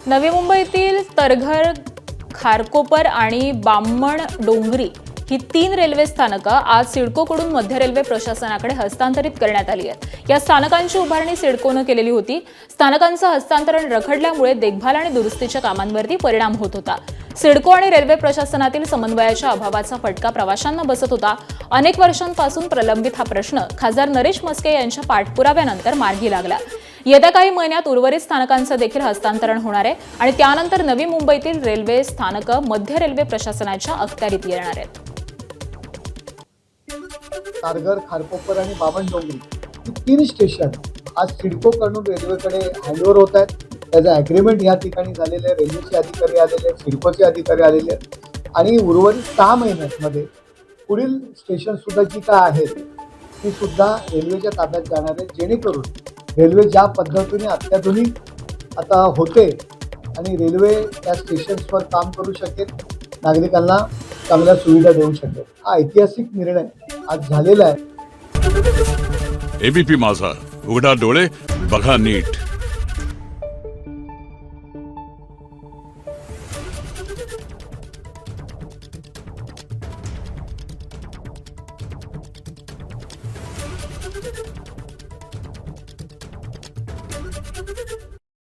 नवी मुंबईतील तरघर, खारकोपर आणि बामण डोंगरी ही 3 रेल्वे स्थानकं आज सिडकोकडून मध्य रेल्वे प्रशासनाकडे हस्तांतरित करण्यात आली आहेत। या स्थानकांची उभारणी सिडकोनं केलेली होती। स्थानकांचं हस्तांतरण रखडल्यामुळे देखभाल आणि दुरुस्तीच्या कामांवरती परिणाम होत होता। सिडको आणि रेल्वे प्रशासनातील समन्वयाच्या अभावाचा फटका प्रवाशांना बसत होता। अनेक वर्षांपासून प्रलंबित हा प्रश्न खासदार नरेश म्हस्के यांच्या पाठपुराव्यानंतर मार्गी लागला। येत्या काही महिन्यात उर्वरित स्थानकांचं देखील हस्तांतरण होणार आहे आणि त्यानंतर नवी मुंबईतील रेल्वे स्थानकं मध्य रेल्वे प्रशासनाच्या अखत्यारीत येणार आहेत। तारघर, खारकोपर आणि बामणडोंगरी ही 3 स्टेशन आज सिडकोकडून रेल्वेकडे हँडओव्हर होत आहेत। त्याचं ॲग्रीमेंट या ठिकाणी झालेलं आहे। रेल्वेचे अधिकारी आलेले आहेत, सिडकोचे अधिकारी आलेले आहेत आणि उर्वरित 6 महिन्यांमध्ये पुढील स्टेशन सुद्धा जी काय आहेत ती सुद्धा रेल्वेच्या ताब्यात जाणार आहेत, जेणेकरून रेल्वे ज्या पद्धतीने अत्याधुनिक आता होते आणि रेल्वे त्या स्टेशन्सवर काम करू शकेल, नागरिकांना चांगल्या सुविधा देऊ शकेल। हा ऐतिहासिक निर्णय आज झालेला आहे। एबीपी माझा, उघडा डोळे बघा नीट।